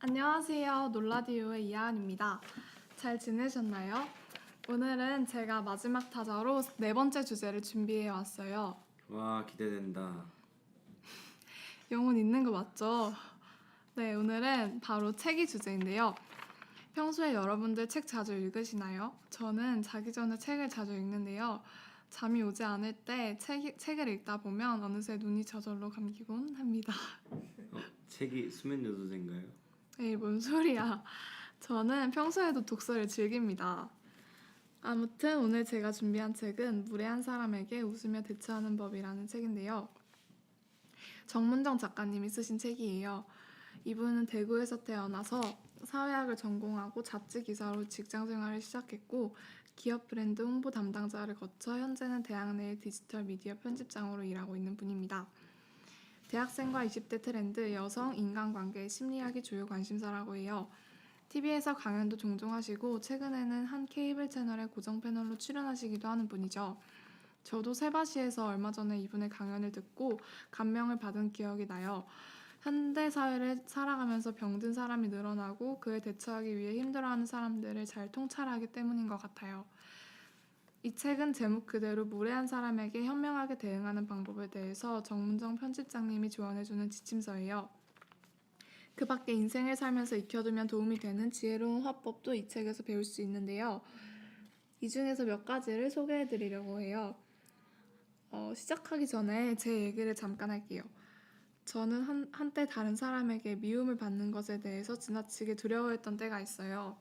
안녕하세요. 놀라디오의 이하은입니다. 잘 지내셨나요? 오늘은 제가 마지막 타자로 네 번째 주제를 준비해 왔어요. 와, 기대된다. 영혼 있는 거 맞죠? 네, 오늘은 바로 책이 주제인데요. 평소에 여러분들 책 자주 읽으시나요? 저는 자기 전에 책을 자주 읽는데요. 잠이 오지 않을 때 책을 읽다 보면 어느새 눈이 저절로 감기곤 합니다. 책이 수면 요소인가요? 에이, 뭔 소리야. 저는 평소에도 독서를 즐깁니다. 아무튼 오늘 제가 준비한 책은 무례한 사람에게 웃으며 대처하는 법이라는 책인데요. 정문정 작가님이 쓰신 책이에요. 이분은 대구에서 태어나서 사회학을 전공하고 잡지 기사로 직장 생활을 시작했고 기업 브랜드 홍보 담당자를 거쳐 현재는 대학 내 디지털 미디어 편집장으로 일하고 있는 분입니다. 대학생과 20대 트렌드, 여성, 인간관계, 심리학이 주요 관심사라고 해요. TV에서 강연도 종종 하시고 최근에는 한 케이블 채널의 고정 패널로 출연하시기도 하는 분이죠. 저도 세바시에서 얼마 전에 이분의 강연을 듣고 감명을 받은 기억이 나요. 현대 사회를 살아가면서 병든 사람이 늘어나고 그에 대처하기 위해 힘들어하는 사람들을 잘 통찰하기 때문인 것 같아요. 이 책은 제목 그대로 무례한 사람에게 현명하게 대응하는 방법에 대해서 정문정 편집장님이 조언해주는 지침서예요. 그 밖에 인생을 살면서 익혀두면 도움이 되는 지혜로운 화법도 이 책에서 배울 수 있는데요. 이 중에서 몇 가지를 소개해드리려고 해요. 시작하기 전에 제 얘기를 잠깐 할게요. 저는 한때 다른 사람에게 미움을 받는 것에 대해서 지나치게 두려워했던 때가 있어요.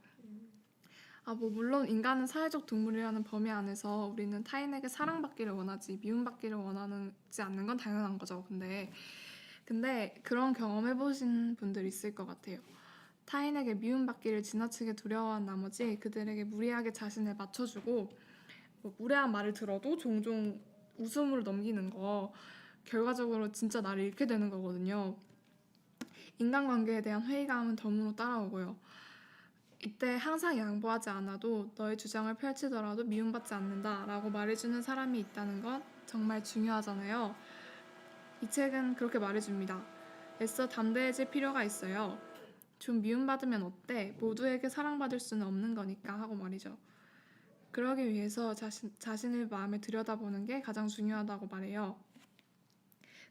물론 인간은 사회적 동물이라는 범위 안에서 우리는 타인에게 사랑받기를 원하지 미움받기를 원하지 않는 건 당연한 거죠. 근데 그런 경험 해보신 분들 있을 것 같아요. 타인에게 미움받기를 지나치게 두려워한 나머지 그들에게 무리하게 자신을 맞춰주고 무례한 말을 들어도 종종 웃음으로 넘기는 거 결과적으로 진짜 나를 잃게 되는 거거든요. 인간관계에 대한 회의감은 덤으로 따라오고요. 이때 항상 양보하지 않아도 너의 주장을 펼치더라도 미움받지 않는다 라고 말해주는 사람이 있다는 건 정말 중요하잖아요. 이 책은 그렇게 말해줍니다. 애써 담대해질 필요가 있어요. 좀 미움받으면 어때? 모두에게 사랑받을 수는 없는 거니까 하고 말이죠. 그러기 위해서 자신을 마음에 들여다보는 게 가장 중요하다고 말해요.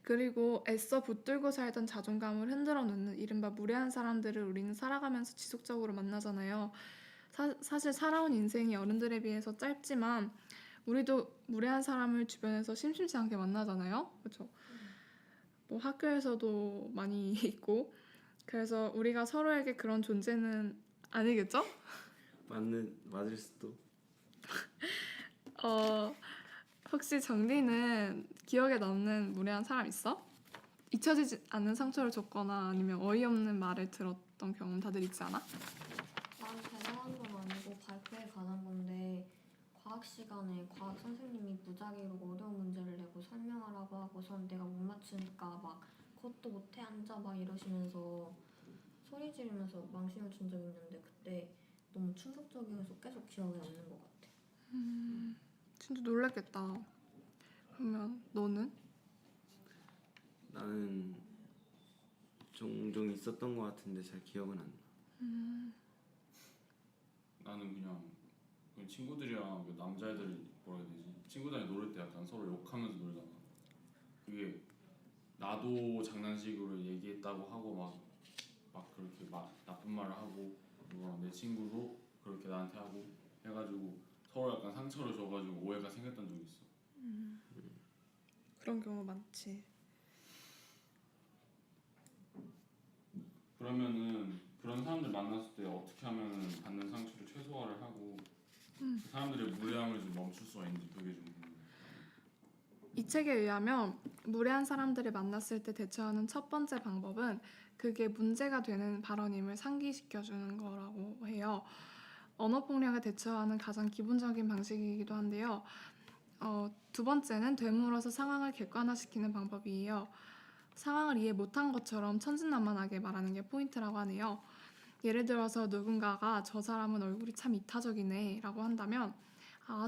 그리고 애써 붙들고 살던 자존감을 흔들어 놓는 이른바 무례한 사람들을 우리는 살아가면서 지속적으로 만나잖아요. 사실 살아온 인생이 어른들에 비해서 짧지만 우리도 무례한 사람을 주변에서 심심치 않게 만나잖아요. 그렇죠? 학교에서도 많이 있고 그래서 우리가 서로에게 그런 존재는 아니겠죠? 맞을 수도. 혹시 정리는 기억에 남는 무례한 사람 있어? 잊혀지지 않는 상처를 줬거나 아니면 어이없는 말을 들었던 경험 다들 있지 않아? 난 대단한 건 아니고 발표에 관한 건데 과학 시간에 과학 선생님이 무작위로 어려운 문제를 내고 설명하라고 하고선 내가 못 맞추니까 막 그것도 못해 앉아 막 이러시면서 소리 지르면서 망신을 준 적이 있는데 그때 너무 충격적이어서 계속 기억에 남는 것 같아. 진짜 놀랐겠다. 그러면 너는? 나는 종종 있었던 것 같은데 잘 기억은 안 나. 나는 그냥 친구들이랑 남자애들 뭐라 해야 되지? 친구들이랑 놀을 때 약간 서로 욕하면서 놀잖아. 그게 나도 장난식으로 얘기했다고 하고 막 그렇게 막 나쁜 말을 하고 누구랑 내 친구도 그렇게 나한테 하고 해가지고 서로 약간 상처를 줘가지고 오해가 생겼던 적이 있어. 그런 경우 많지. 그러면은 그런 사람들 만났을 때 어떻게 하면은 받는 상처를 최소화를 하고 그 사람들의 무례함을 좀 멈출 수가 있는지 그게 좀 궁금해. 이 책에 의하면 무례한 사람들을 만났을 때 대처하는 첫 번째 방법은 그게 문제가 되는 발언임을 상기시켜주는 거라고 해요. 언어폭력에 대처하는 가장 기본적인 방식이기도 한데요. 두 번째는 되물어서 상황을 객관화시키는 방법이에요. 상황을 이해 못한 것처럼 천진난만하게 말하는 게 포인트라고 하네요. 예를 들어서 누군가가 저 사람은 얼굴이 참 이타적이네 라고 한다면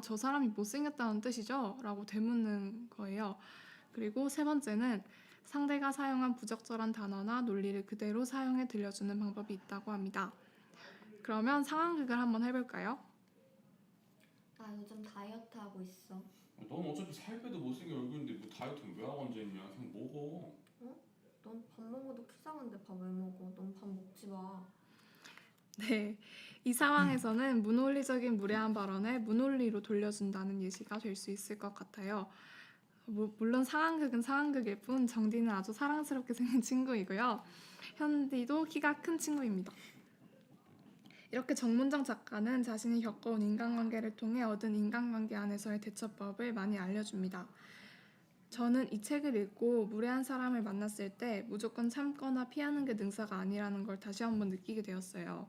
저 사람이 못생겼다는 뜻이죠? 라고 되묻는 거예요. 그리고 세 번째는 상대가 사용한 부적절한 단어나 논리를 그대로 사용해 들려주는 방법이 있다고 합니다. 그러면 상황극을 한번 해볼까요? 나 요즘 다이어트 하고 있어. 넌 어차피 살 빼도 못생긴 얼굴인데 뭐 다이어트는 왜 하고 앉아있냐? 그냥 먹어. 넌 밥 먹어도 키 작은데 밥 왜 먹어? 넌 밥 먹지 마. 네, 이 상황에서는 무논리적인 무례한 발언에 무논리로 돌려준다는 예시가 될 수 있을 것 같아요. 물론 상황극은 상황극일 뿐 정디는 아주 사랑스럽게 생긴 친구이고요. 현디도 키가 큰 친구입니다. 이렇게 정문정 작가는 자신이 겪어온 인간관계를 통해 얻은 인간관계 안에서의 대처법을 많이 알려줍니다. 저는 이 책을 읽고 무례한 사람을 만났을 때 무조건 참거나 피하는 게 능사가 아니라는 걸 다시 한번 느끼게 되었어요.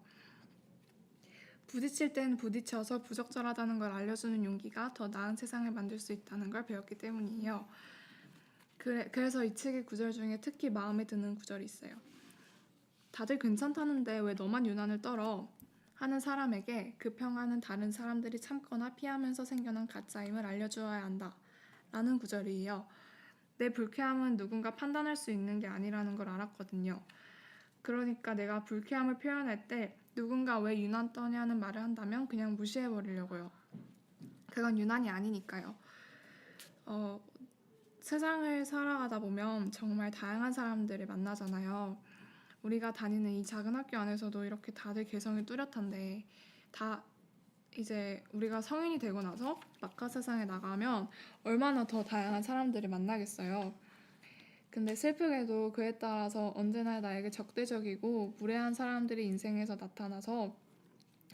부딪힐 땐 부딪혀서 부적절하다는 걸 알려주는 용기가 더 나은 세상을 만들 수 있다는 걸 배웠기 때문이에요. 그래서 이 책의 구절 중에 특히 마음에 드는 구절이 있어요. 다들 괜찮다는데 왜 너만 유난을 떨어? 하는 사람에게 그 평화는 다른 사람들이 참거나 피하면서 생겨난 가짜임을 알려주어야 한다. 라는 구절이에요. 내 불쾌함은 누군가 판단할 수 있는 게 아니라는 걸 알았거든요. 그러니까 내가 불쾌함을 표현할 때 누군가 왜 유난 떠냐는 말을 한다면 그냥 무시해버리려고요. 그건 유난이 아니니까요. 세상을 살아가다 보면 정말 다양한 사람들을 만나잖아요. 우리가 다니는 이 작은 학교 안에서도 이렇게 다들 개성이 뚜렷한데 다 이제 우리가 성인이 되고 나서 바깥 세상에 나가면 얼마나 더 다양한 사람들을 만나겠어요. 근데 슬프게도 그에 따라서 언제나 나에게 적대적이고 무례한 사람들이 인생에서 나타나서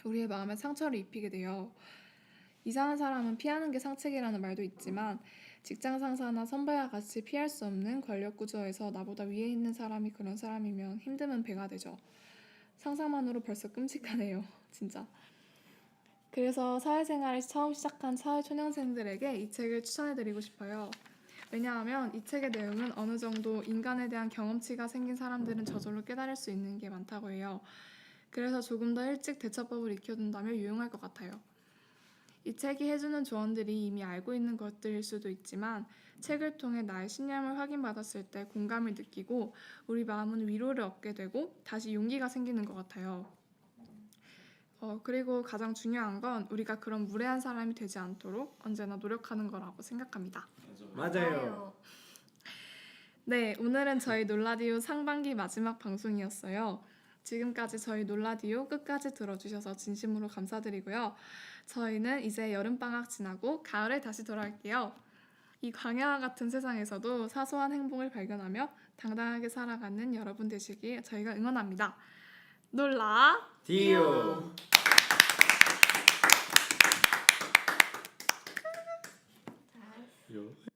우리의 마음에 상처를 입히게 돼요. 이상한 사람은 피하는 게 상책이라는 말도 있지만 직장 상사나 선배와 같이 피할 수 없는 권력 구조에서 나보다 위에 있는 사람이 그런 사람이면 힘듦은 배가 되죠. 상상만으로 벌써 끔찍하네요. 진짜. 그래서 사회생활을 처음 시작한 사회초년생들에게 이 책을 추천해드리고 싶어요. 왜냐하면 이 책의 내용은 어느 정도 인간에 대한 경험치가 생긴 사람들은 저절로 깨달을 수 있는 게 많다고 해요. 그래서 조금 더 일찍 대처법을 익혀둔다면 유용할 것 같아요. 이 책이 해주는 조언들이 이미 알고 있는 것들일 수도 있지만 책을 통해 나의 신념을 확인받았을 때 공감을 느끼고 우리 마음은 위로를 얻게 되고 다시 용기가 생기는 것 같아요. 그리고 가장 중요한 건 우리가 그런 무례한 사람이 되지 않도록 언제나 노력하는 거라고 생각합니다. 맞아요. 네, 오늘은 저희 놀라디오 상반기 마지막 방송이었어요. 지금까지 저희 놀라디오 끝까지 들어주셔서 진심으로 감사드리고요. 저희는 이제 여름방학 지나고 가을에 다시 돌아올게요. 이 광야와 같은 세상에서도 사소한 행복을 발견하며 당당하게 살아가는 여러분 되시길 저희가 응원합니다. 놀라 디오. 잘. 요.